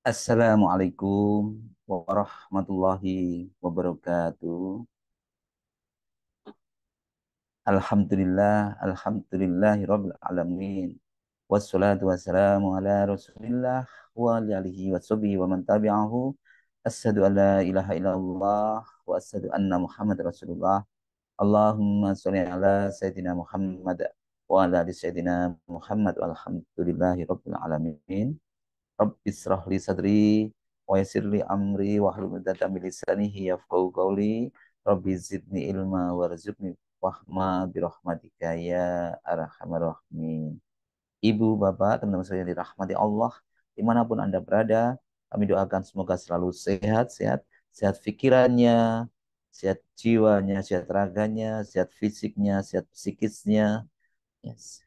Assalamualaikum warahmatullahi wabarakatuh. Alhamdulillahi rabbil alamin. Wassalatu wassalamu ala Rasulillah wa ala alihi wa sahbihi wa man tabi'ahu. Asyhadu an la ilaha illallah wa asyhadu anna Muhammad Rasulullah. Allahumma sholli ala sayyidina Muhammad wa ala ali sayyidina Muhammad walhamdulillahi rabbil alamin. Rabbi israh li sadri wa yassir li amri wa hlul 'uqdatam min lisanihi yafqahu qawli. Rabbi zidni ilma warzuqni fahma bi rahmatika ya arhamar rahimin. Ibu, bapak, teman-teman saya yang dirahmati Allah, dimanapun Anda berada, kami doakan semoga selalu sehat-sehat, sehat pikirannya, sehat jiwanya, sehat raganya, sehat fisiknya, sehat psikisnya, yes.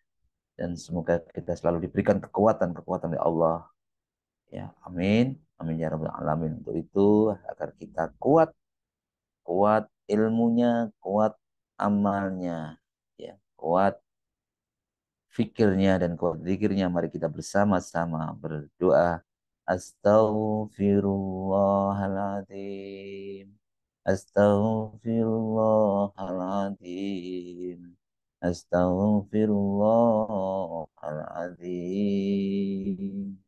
Dan semoga kita selalu diberikan kekuatan-kekuatan oleh Allah. Ya, amin. Amin ya rabbal alamin. Untuk itu agar kita kuat, kuat ilmunya, kuat amalnya, ya, kuat fikirnya dan kuat zikirnya. Mari kita bersama-sama berdoa. Astaghfirullahaladzim. Astaghfirullahaladzim. Astaghfirullahaladzim.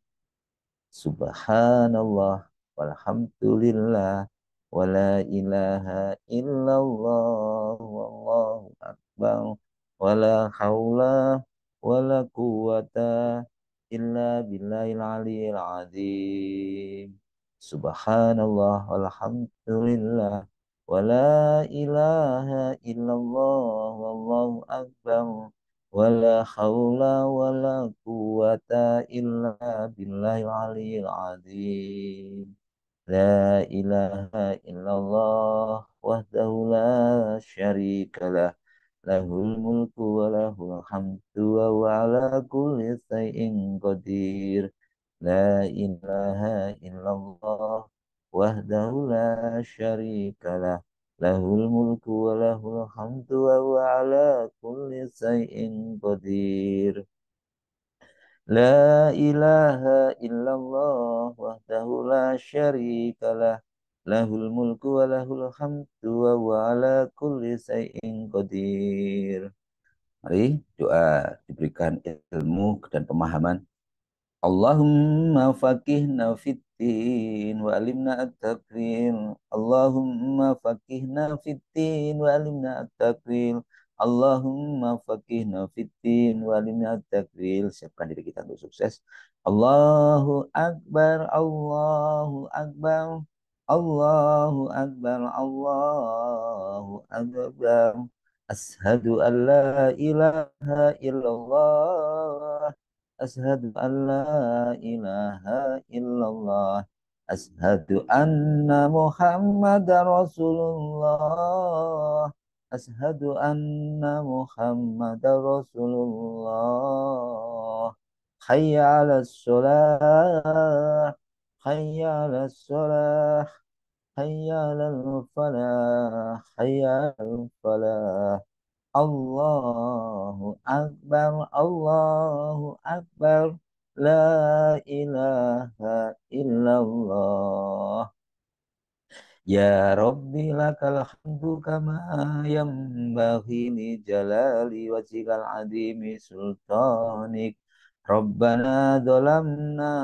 Subhanallah walhamdulillah wala ilaha illallah wallahu akbar wala haula wala quwata illa billahil aliyil azim. Subhanallah walhamdulillah wala ilaha illallah wallahu akbar wala haula wala quwata illa billahil aliyil azim. La ilaha illallah wahdahu la syarikalah lahul mulku wa lahul hamdu wa huwa ala kulli syai'in qadir. La ilaha illallah wahdahu la syarikalah lahul mulku wa lahul hamdu wa huwa ala kulli syai'in qadir. La ilaha illallah wahdahu la syarikalah lahul mulku wa lahul hamdu wa huwa ala kulli syai'in qadir. Mari doa diberikan ilmu dan pemahaman. Allahumma faqihna fiddin wa alimna at-taqwil. Allahumma faqihna fiddin wa alimna at-taqwil. Allahumma faqihna fiddin wa alimna at-taqwil. Siapkan diri kita untuk sukses. Allahu Akbar, Allahu Akbar, Allahu Akbar, Allahu Akbar. Ashadu an la ilaha illallah. Ashadu an la ilaha illallah. Ashadu anna Muhammadar Rasulullah. Ashadu anna Muhammadar Rasulullah. Hayya ala sholah. Hayya ala sholah. Hayya ala falah. Hayya ala falah. Allahu Akbar, Allahu Akbar, La ilaha illallah. Ya Rabbi lakal hamdu kama yanbaghi li jalali wajhikal azimi sultanik. Rabbana zalamna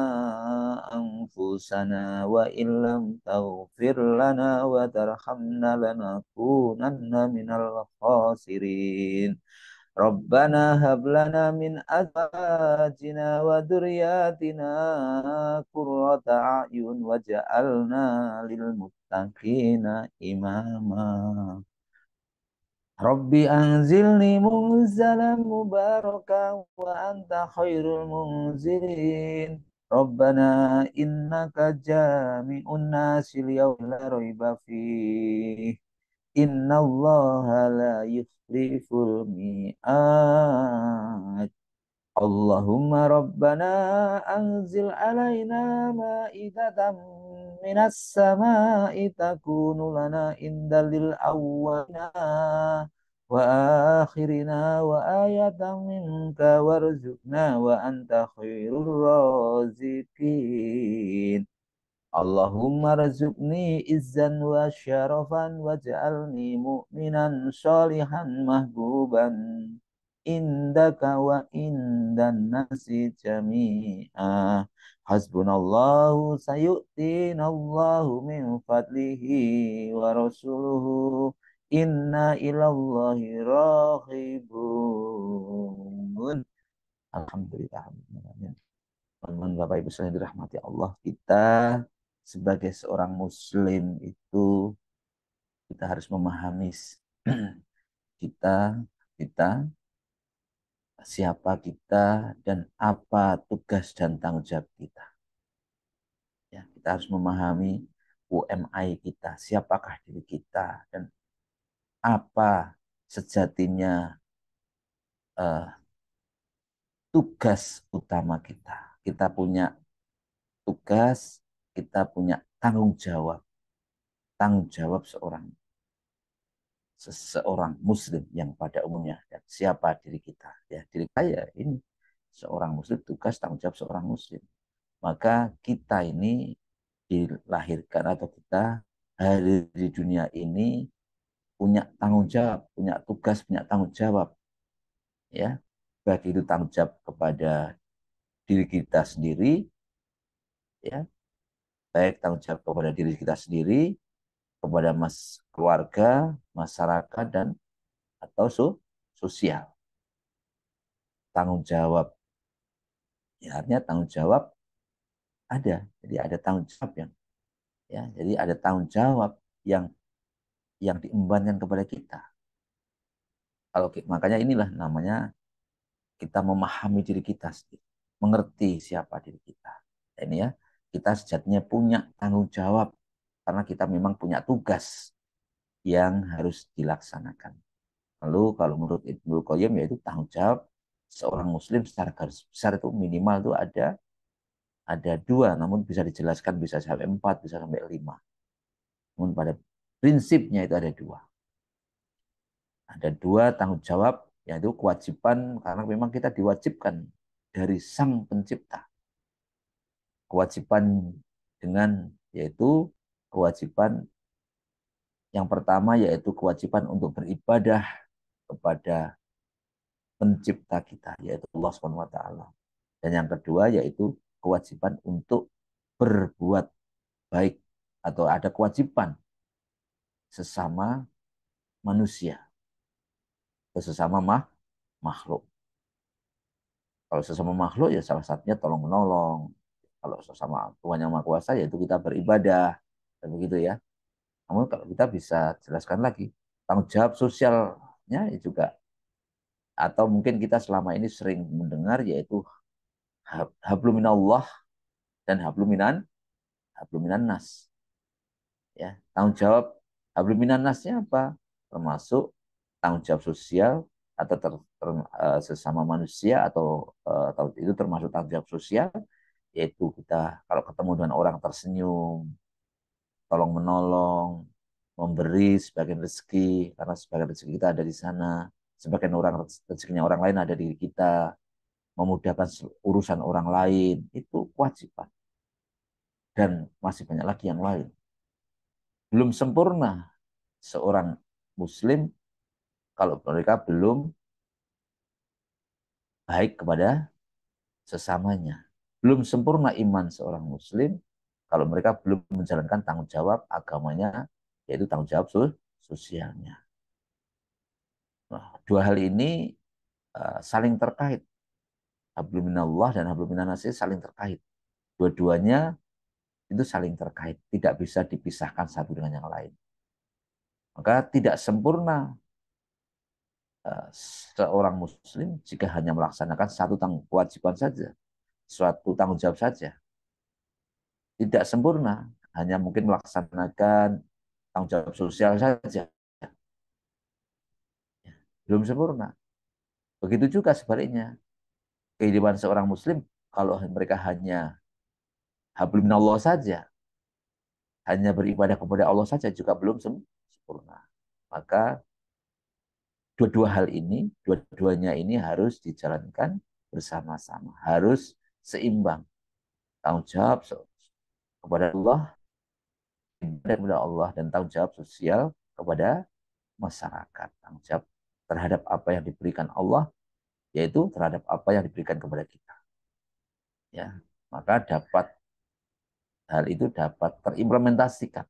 anfusana wa illam taghfir lana wa tarhamna lanakunanna minal khasirin. Rabbana hab lana min azwajina wa dzurriyyatina qurrata a'yun waj'alna lil muttaqina imama. Rabbi anzilni munzalan mubarakan wa anta khairul munzilin. Rabbana innaka jami'un nasi liyawmin la raiba fih. Inna Allah la yukhliful mi'ad. Allahumma rabbana anzil alaina ma'idatan minas sama'i takunu lana indalil awwalina wa akhirina wa ayatan minka warzuqna wa anta khairur raziqin. Allahumma razuqni izzan wa syarafan waj'alni mu'minan sholihan mahbuban indaka wa indan nasi jami'a. Hasbunallahu sayu'tinallahu min fadlihi wa rasuluhu inna ilallahi raghibun. Alhamdulillah. Teman-teman Bapak Ibu sekalian dirahmati Allah, kita sebagai seorang muslim itu kita harus memahami kita kita siapa kita dan apa tugas dan tanggung jawab kita. Ya, kita harus memahami UMI kita, siapakah diri kita dan apa sejatinya eh, tugas utama kita. Kita punya tugas, kita punya tanggung jawab seseorang muslim yang pada umumnya, ya, siapa diri kita, ya diri saya ini seorang muslim, tugas tanggung jawab seorang muslim. Maka kita ini dilahirkan atau kita hadir di dunia ini punya tanggung jawab, punya tugas, punya tanggung jawab, ya, baik itu tanggung jawab kepada diri kita sendiri, ya, baik tanggung jawab kepada diri kita sendiri, kepada keluarga, masyarakat, dan atau sosial. Tanggung jawab, ya artinya tanggung jawab ada. Jadi ada tanggung jawab jadi ada tanggung jawab yang diembankan kepada kita. Kalau makanya inilah namanya kita memahami diri kita sendiri, mengerti siapa diri kita. Ini ya, kita sejatinya punya tanggung jawab karena kita memang punya tugas yang harus dilaksanakan. Lalu kalau menurut Ibnu Qayyim yaitu tanggung jawab seorang muslim secara garis besar itu minimal itu ada dua, namun bisa dijelaskan bisa sampai empat, bisa sampai lima. Namun pada prinsipnya itu ada dua. Ada dua tanggung jawab, yaitu kewajiban, karena memang kita diwajibkan dari Sang Pencipta. Kewajiban yaitu kewajiban yang pertama yaitu kewajiban untuk beribadah kepada Pencipta kita, yaitu Allah SWT. Dan yang kedua yaitu kewajiban untuk berbuat baik atau ada kewajiban sesama manusia, sesama makhluk. Kalau sesama makhluk ya salah satunya tolong menolong. Kalau sesama Tuhan yang Maha Kuasa yaitu kita beribadah dan begitu ya. Namun kalau kita bisa jelaskan lagi tanggung jawab sosialnya juga, atau mungkin kita selama ini sering mendengar yaitu habluminallah dan habluminan nas. Ya, tanggung jawab habluminan nasnya apa? Termasuk tanggung jawab sosial atau sesama manusia atau itu termasuk tanggung jawab sosial, yaitu kita kalau ketemu dengan orang tersenyum, tolong menolong, memberi sebagian rezeki karena sebagian rezeki kita ada di sana, sebagian orang rezekinya orang lain ada di kita, memudahkan urusan orang lain itu kewajiban dan masih banyak lagi yang lain. Belum sempurna seorang muslim kalau mereka belum baik kepada sesamanya. Belum sempurna iman seorang muslim kalau mereka belum menjalankan tanggung jawab agamanya, yaitu tanggung jawab sosialnya. Nah, dua hal ini saling terkait. Habluminallah dan habluminanas saling terkait. Dua-duanya itu saling terkait, tidak bisa dipisahkan satu dengan yang lain. Maka tidak sempurna seorang muslim jika hanya melaksanakan satu kewajiban saja, suatu tanggung jawab saja. Tidak sempurna, hanya mungkin melaksanakan tanggung jawab sosial saja. Belum sempurna. Begitu juga sebaliknya. Kehidupan seorang muslim, kalau mereka hanya hablumnallah saja, hanya beribadah kepada Allah saja, juga belum sempurna. Maka dua-dua hal ini, dua-duanya ini harus dijalankan bersama-sama. Harus seimbang. Tanggung jawab kepada Allah, ibadah kepada Allah, dan tanggung jawab sosial kepada masyarakat. Tanggung jawab terhadap apa yang diberikan Allah, yaitu terhadap apa yang diberikan kepada kita. Ya, maka hal itu dapat terimplementasikan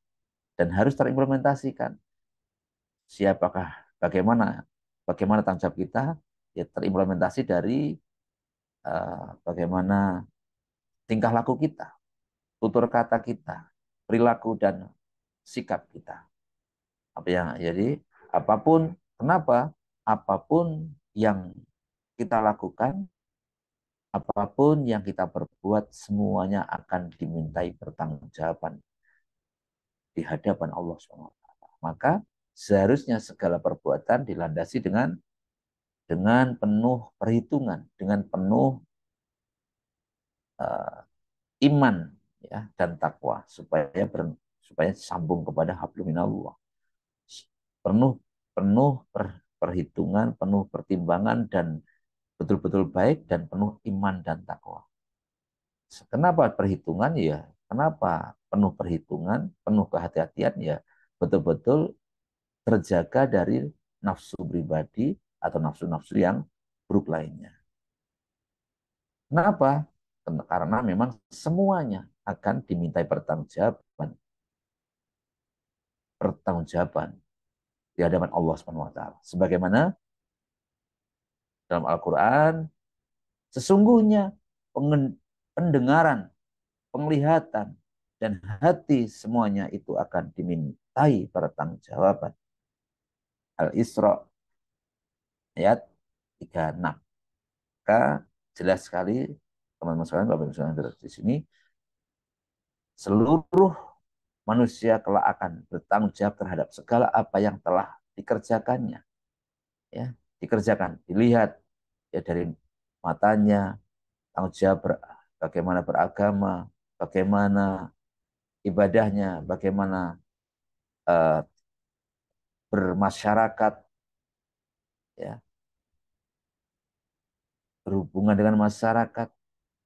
dan harus terimplementasikan. Siapakah, bagaimana, bagaimana tanggung jawab kita? Ya terimplementasi dari bagaimana tingkah laku kita, tutur kata kita, perilaku dan sikap kita. Apa yang jadi apapun, kenapa? Apapun yang kita lakukan, apapun yang kita perbuat, semuanya akan dimintai pertanggungjawaban di hadapan Allah SWT. Maka seharusnya segala perbuatan dilandasi dengan penuh perhitungan, dengan penuh uh, iman, ya, dan takwa, supaya sambung kepada hablum minallah. Penuh penuh perhitungan, penuh pertimbangan, dan betul-betul baik, dan penuh iman dan takwa. Kenapa perhitungan? Ya, kenapa penuh perhitungan, penuh kehati-hatian? Ya, betul-betul terjaga dari nafsu pribadi atau nafsu-nafsu yang buruk lainnya. Kenapa? Karena memang semuanya akan dimintai pertanggungjawaban di hadapan Allah Subhanahu wa taala. Sebagaimana dalam Al-Qur'an, sesungguhnya pendengaran, penglihatan, dan hati semuanya itu akan dimintai pertanggungjawaban. Al-Isra ayat 36. Maka jelas sekali teman-teman sekalian, Bapak Ibu sekalian di sini, seluruh manusia kelak akan bertanggung jawab terhadap segala apa yang telah dikerjakannya, ya, dikerjakan, dilihat, ya, dari matanya, tanggung jawab bagaimana beragama, bagaimana ibadahnya, bagaimana uh, bermasyarakat, ya, berhubungan dengan masyarakat,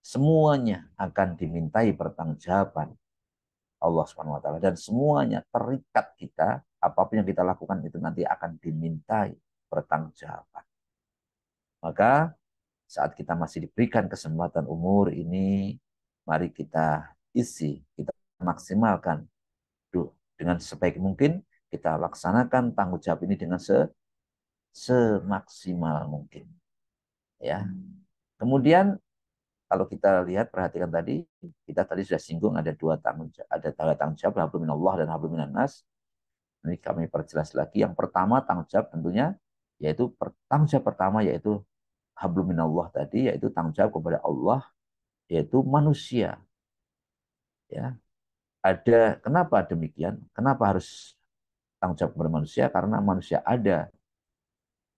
semuanya akan dimintai pertanggungjawaban Allah Subhanahu wa taala, dan semuanya terikat kita, apapun yang kita lakukan itu nanti akan dimintai pertanggungjawaban. Maka saat kita masih diberikan kesempatan umur ini, mari kita isi, kita maksimalkan dengan sebaik mungkin, kita laksanakan tanggung jawab ini dengan semaksimal mungkin. Ya. Kemudian kalau kita lihat, perhatikan tadi, kita tadi sudah singgung ada dua tanggung jawab, ada tanggung jawab hablum minallah dan hablum minannas. Ini kami perjelas lagi. Yang pertama tanggung jawab tentunya yaitu tanggung jawab pertama yaitu hablum minallah tadi, yaitu tanggung jawab kepada Allah, yaitu manusia. Ya, ada, kenapa demikian? Kenapa harus tanggung jawab kepada manusia? Karena manusia ada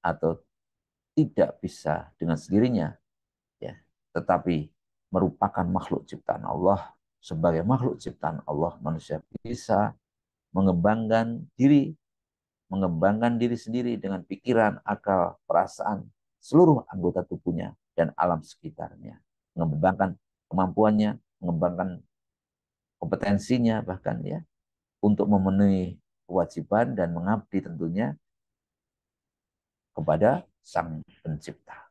atau tidak bisa dengan sendirinya, ya, tetapi merupakan makhluk ciptaan Allah. Sebagai makhluk ciptaan Allah, manusia bisa mengembangkan diri, sendiri dengan pikiran, akal, perasaan, seluruh anggota tubuhnya dan alam sekitarnya. Mengembangkan kemampuannya, mengembangkan kompetensinya bahkan, ya, untuk memenuhi kewajiban dan mengabdi tentunya kepada Sang Pencipta,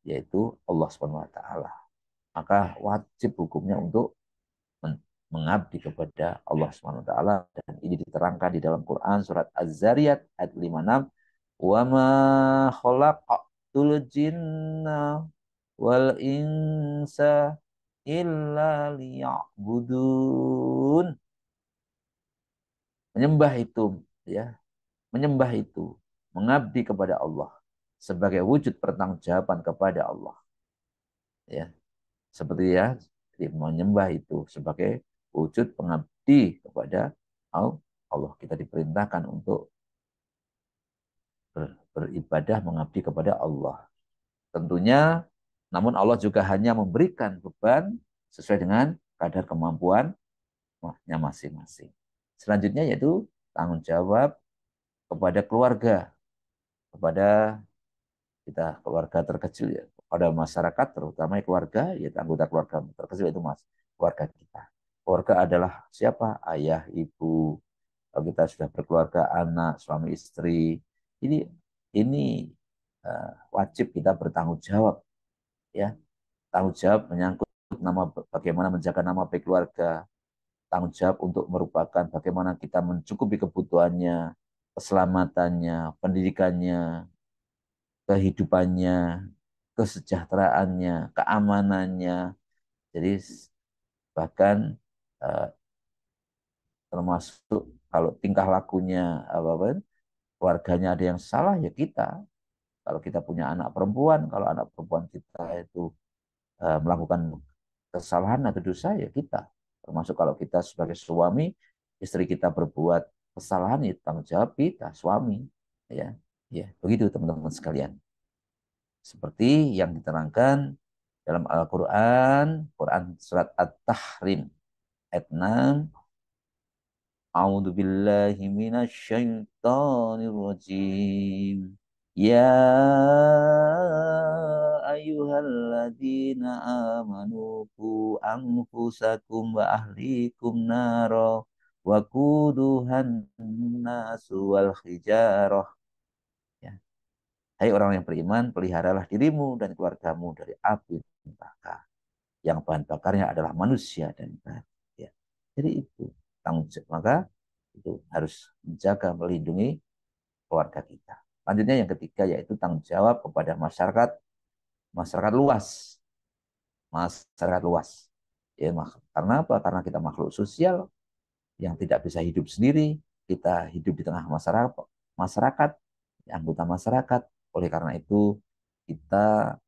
yaitu Allah Subhanahu wa taala. Maka wajib hukumnya untuk mengabdi kepada Allah Subhanahu wa taala, dan ini diterangkan di dalam Quran surat Az-Zariyat ayat 56, "Wa ma khalaqtul jinna wal insa illa liya'budun." Menyembah itu, ya, menyembah itu, mengabdi kepada Allah sebagai wujud pertanggungjawaban kepada Allah, ya, seperti, ya, menyembah itu sebagai wujud pengabdi kepada Allah. Kita diperintahkan untuk beribadah, mengabdi kepada Allah tentunya, namun Allah juga hanya memberikan beban sesuai dengan kadar kemampuannya masing-masing. Selanjutnya yaitu tanggung jawab kepada keluarga, kepada kita, keluarga terkecil, ya, pada masyarakat, terutama keluarga, ya, anggota keluarga terkecil itu keluarga kita. Keluarga adalah siapa? Ayah, ibu. Kalau kita sudah berkeluarga, anak, suami, istri. Ini wajib kita bertanggung jawab, ya. Tanggung jawab menyangkut bagaimana menjaga nama baik keluarga, tanggung jawab untuk merupakan bagaimana kita mencukupi kebutuhannya, keselamatannya, pendidikannya, kehidupannya, kesejahteraannya, keamanannya. Jadi bahkan eh, termasuk kalau tingkah lakunya apa keluarganya ada yang salah ya kita. Kalau kita punya anak perempuan, kalau anak perempuan kita itu melakukan kesalahan atau dosa ya kita. Termasuk kalau kita sebagai suami, istri kita berbuat kesalahan ya tanggung jawab kita suami. Ya, ya begitu teman-teman sekalian. Seperti yang diterangkan dalam Al-Quran, Quran surat At-Tahrim ayat 6, A'udzu billahi minasyaitonir rajim. Ya ayyuhalladzina amanu qu anfusakum wa ahlikum naro wa quduhan nasu wal hijarah. Ya. Hai orang yang beriman, peliharalah dirimu dan keluargamu dari api neraka yang bahan bakarnya adalah manusia dan batu. Ya. Jadi itu tanggung jawab. Maka itu harus menjaga, melindungi keluarga kita. Lanjutnya yang ketiga yaitu tanggung jawab kepada masyarakat, masyarakat luas, masyarakat luas. Ya, karena apa? Karena kita makhluk sosial yang tidak bisa hidup sendiri, kita hidup di tengah masyarakat, masyarakat, anggota masyarakat. Oleh karena itu kita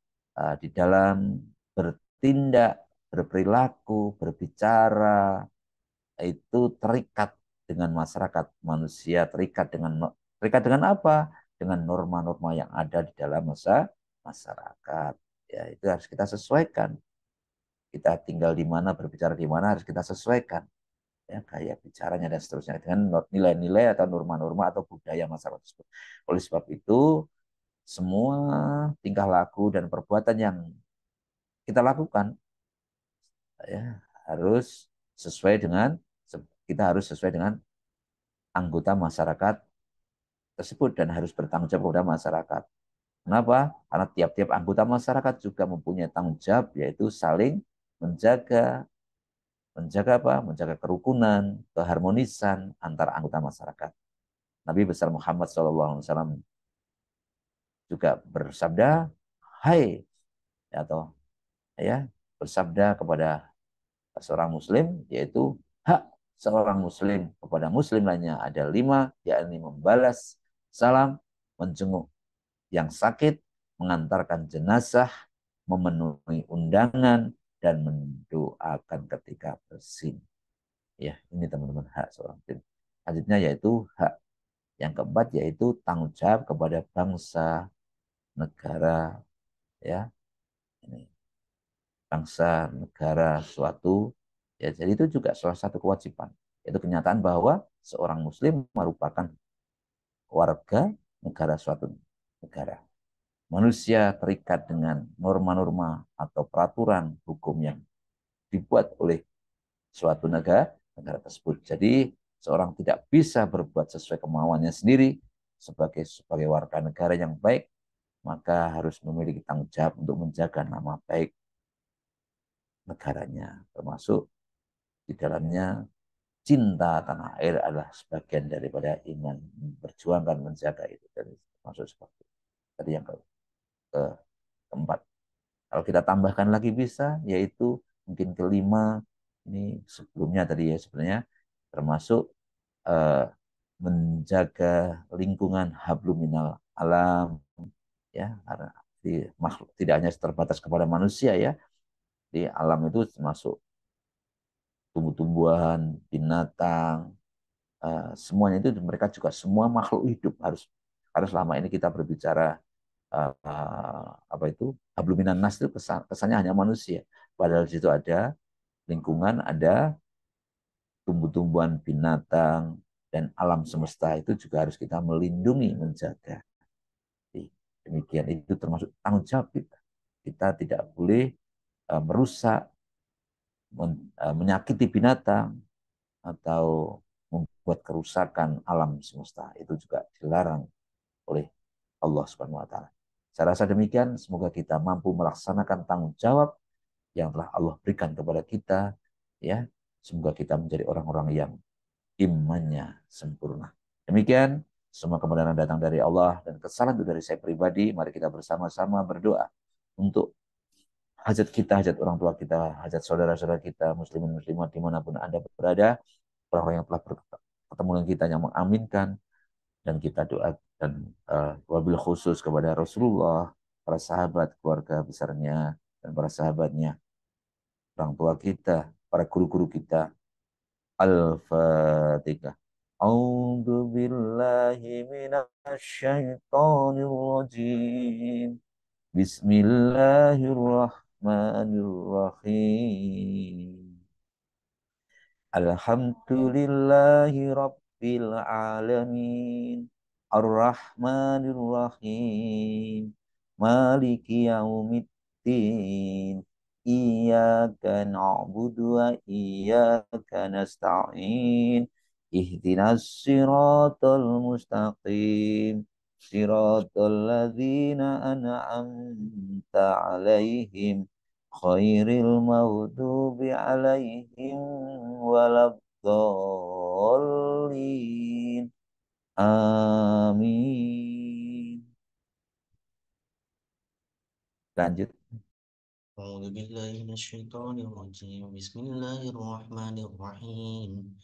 di dalam bertindak, berperilaku, berbicara itu terikat dengan masyarakat, manusia terikat dengan apa? Dengan norma-norma yang ada di dalam masyarakat. Ya, itu harus kita sesuaikan. Kita tinggal di mana, berbicara di mana harus kita sesuaikan. Ya, gaya bicaranya dan seterusnya dengan nilai-nilai atau norma-norma atau budaya masyarakat tersebut. Oleh sebab itu, semua tingkah laku dan perbuatan yang kita lakukan ya harus sesuai dengan kita harus sesuai dengan anggota masyarakat tersebut dan harus bertanggung jawab kepada masyarakat. Kenapa? Karena tiap-tiap anggota masyarakat juga mempunyai tanggung jawab yaitu saling menjaga menjaga apa? Menjaga kerukunan, keharmonisan antara anggota masyarakat. Nabi besar Muhammad SAW juga bersabda, "Hai," atau ya, bersabda kepada seorang muslim yaitu hak seorang muslim kepada muslim lainnya ada 5, yakni membalas salam, menjenguk yang sakit, mengantarkan jenazah, memenuhi undangan, dan mendoakan ketika bersin. Ya, ini teman-teman hak seorang muslim. Selanjutnya yaitu hak yang keempat yaitu tanggung jawab kepada bangsa, negara, ya, ini bangsa, negara, suatu. Ya, jadi itu juga salah satu kewajiban. Yaitu kenyataan bahwa seorang muslim merupakan warga negara suatu negara. Manusia terikat dengan norma-norma atau peraturan hukum yang dibuat oleh suatu negara tersebut. Jadi seorang tidak bisa berbuat sesuai kemauannya sendiri sebagai warga negara yang baik, maka harus memiliki tanggung jawab untuk menjaga nama baik negaranya, termasuk di dalamnya cinta tanah air adalah sebagian daripada iman, berjuangkan menjaga itu dari termasuk seperti tadi yang keempat. Kalau kita tambahkan lagi bisa, yaitu mungkin kelima, ini sebelumnya tadi ya sebenarnya termasuk eh, menjaga lingkungan habluminal alam ya karena di makhluk tidak hanya terbatas kepada manusia ya di alam itu termasuk tumbuh-tumbuhan binatang semuanya itu mereka juga semua makhluk hidup harus lama ini kita berbicara apa itu habluminan nas itu kesannya hanya manusia padahal di situ ada lingkungan ada tumbuh-tumbuhan binatang dan alam semesta itu juga harus kita melindungi menjaga. Demikian itu termasuk tanggung jawab kita. Kita tidak boleh merusak menyakiti binatang atau membuat kerusakan alam semesta. Itu juga dilarang oleh Allah Subhanahu wa taala. Saya rasa demikian, semoga kita mampu melaksanakan tanggung jawab yang telah Allah berikan kepada kita, ya. Semoga kita menjadi orang-orang yang imannya sempurna. Demikian, semua kebenaran datang dari Allah dan kesalahan itu dari saya pribadi. Mari kita bersama-sama berdoa untuk hajat kita, hajat orang tua kita, hajat saudara-saudara kita, muslimin muslimat dimanapun Anda berada, orang-orang yang telah bertemu dengan kita yang mengaminkan, dan kita doa dan wabil khusus kepada Rasulullah, para sahabat, keluarga besarnya, dan para sahabatnya, orang tua kita, para guru-guru kita. Al-Fatihah. A'udzu billahi minasy syaithanir rajim. Bismillahirrahmanirrahim. Alhamdulillahi Rabbil Alamin. Ar-Rahmanir Rahim. Maliki Yaumiddin. Iyyaka na'budu wa iyyaka nasta'in. Ihdinas siratal mustaqim. Siratal ladzina an'amta 'alaihim khairil maghdubi 'alaihim waladdallin. Amin. Lanjut. أعوذ بالله من الشيطان الرجيم بسم الله الرحمن الرحيم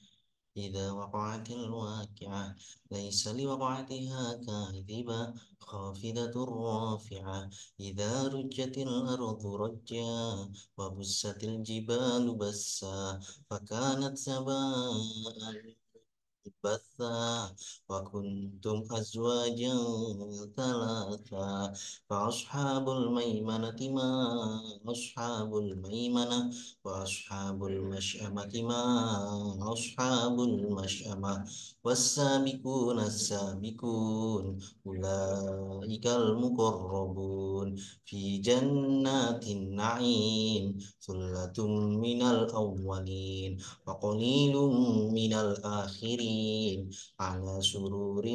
إذا وقعت الواقعة ليس لوقعتها كاذبة خافضة رافعة إذا رجت الأرض رجا وبست الجبال بسا فكانت سباء بثا وكنتم أزواجا ثلاثا فأصحاب الميمنة ما أصحاب الميمنة وأصحاب المشأمة ما أصحاب المشأمة والسابقون السابقون أولئك المقربون في جنات النعيم ثلة من الأولين وقليل من الآخرين على سرور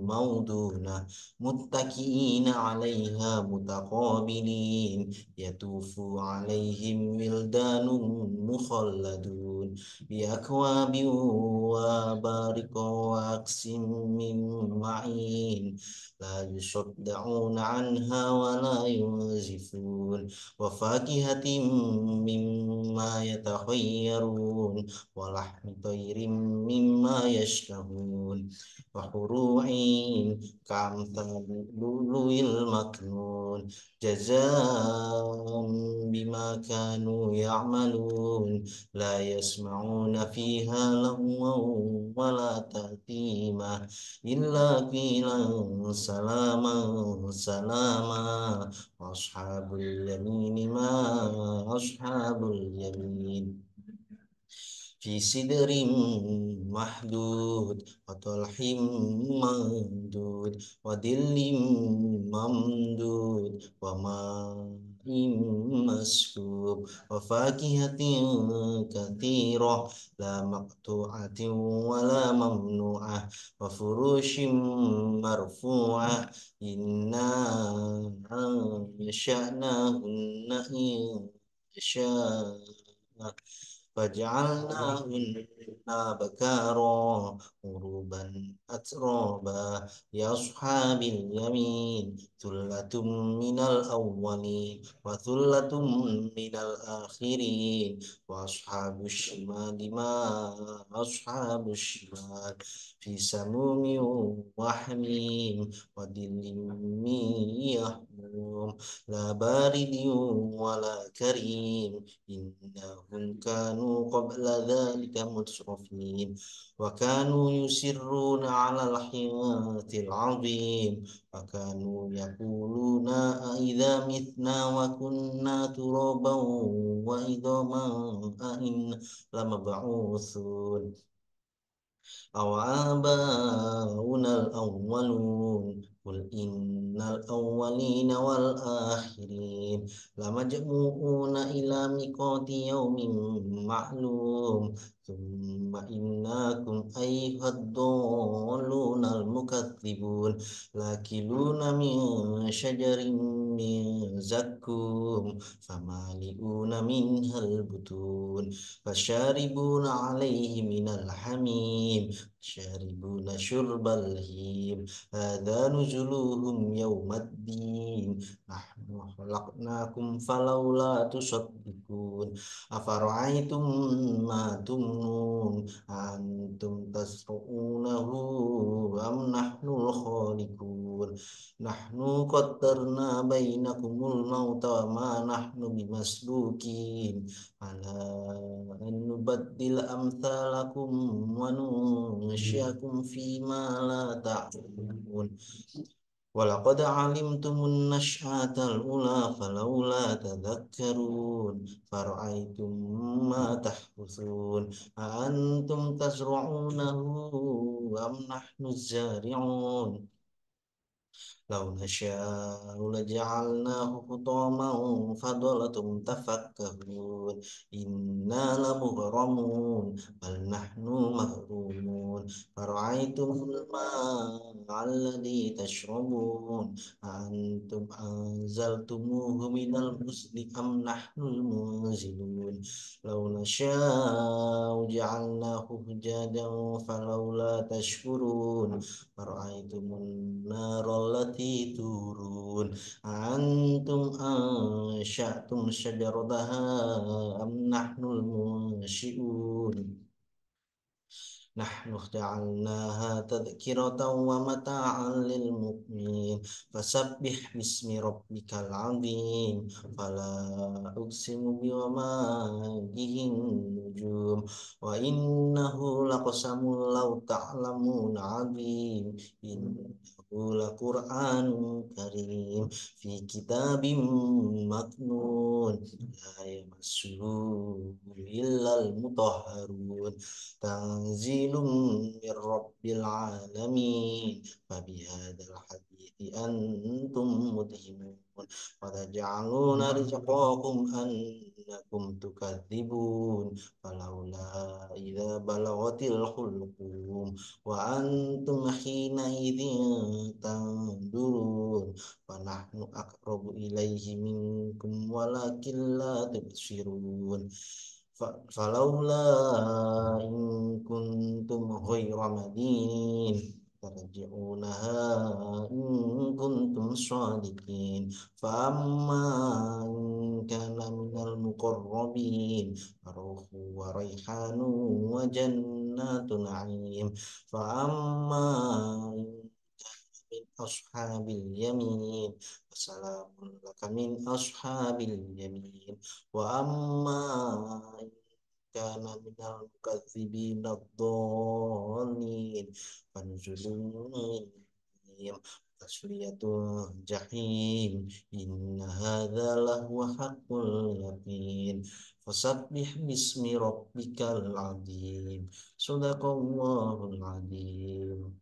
موضونة متكئين عليها متقابلين يطوف عليهم ولدان مخلدون بأكواب وبارق وأكس من معين لا يصدعون عنها ولا ينزفون وفاكهة مما يتخيرون ولحم طير مما يشتهون وحروع كأمثال اللؤلؤ المكنون جزاء بما كانوا يعملون لا يسمعون فيها لغوا ولا تأثيما إلا قيلا سلاما سلاما وأصحاب اليمين ما أصحاب اليمين في سدر محدود وطلح ممدود وظل ممدود وماء مسكوب وفاكهة كثيرة لا مقطوعة ولا ممنوعة وفروش مرفوعة إنا أنشأناهن إن شاء فجعلناهن بكارا عربا أترابا لأصحاب اليمين ثلة من الأولين وثلة من الآخرين وأصحاب الشمال ما أصحاب الشمال في سموم وحميم وظل من يحموم لا بارد ولا كريم إنهم كانوا قبل ذلك مترفين وكانوا يسرون على الحياة العظيم وكانوا يقولون أإذا متنا وكنا ترابا وعظاما أإنا لمبعوثون أو آباؤنا الأولون قل إن الأولين والآخرين لمجموعون إلى ميقات يوم معلوم ثم إنكم أيها الضالون المكذبون لاكلون من شجر من زقوم فمالئون منها البطون فشاربون عليه من الحميم شاربون شرب الهيم هذا نزلهم يوم الدين نحن خلقناكم فلولا تصدقون أفرأيتم ما تمنون أنتم تزرعونه أم نحن الخالقون نحن قدرنا بينكم الموت وما نحن بمسبوقين على أن نبدل أمثالكم وننشئكم فيما لا تعلمون ولقد علمتم النشأة الأولى فلولا تذكرون فرأيتم ما تحرثون أأنتم تزرعونه أم نحن الزارعون لو نشاء لجعلناه حطاما فظلتم تفكهون إنا لمغرمون بل نحن محرومون فرأيتم الماء الذي تشربون أأنتم أنزلتموه من المزن أم نحن المنزلون لو نشاء جعلناه أجاجا فلولا تشكرون فرأيتم النار التي تورون أأنتم أنشأتم شجرتها أم نحن المنشئون نحن جعلناها تذكرة ومتاعا للمقوين فسبح باسم ربك العظيم فلا أقسم بمواقع النجوم وإنه لقسم لو تعلمون عظيم إنه لقرآن كريم في كتاب مكنون لا يمسه إلا المطهرون تنزيل من رب العالمين فبهذا الحديث أنتم مدهنون وتجعلون رزقكم أنكم تكذبون فلولا إذا بلغت الحلقوم وأنتم حينئذ تنظرون فنحن أقرب إليه منكم ولكن لا تبصرون فلولا إن كنتم غير مدينين ترجعونها إن كنتم صادقين فأما إن كان من المقربين فروح وريحان وجنات نعيم فأما إن من أصحاب اليمين وسلام لك من أصحاب اليمين وأما إن كان من المكذبين الضالين فنزل من حميم تسلية جحيم إن هذا لهو حق اليقين فسبح باسم ربك العظيم صدق الله العظيم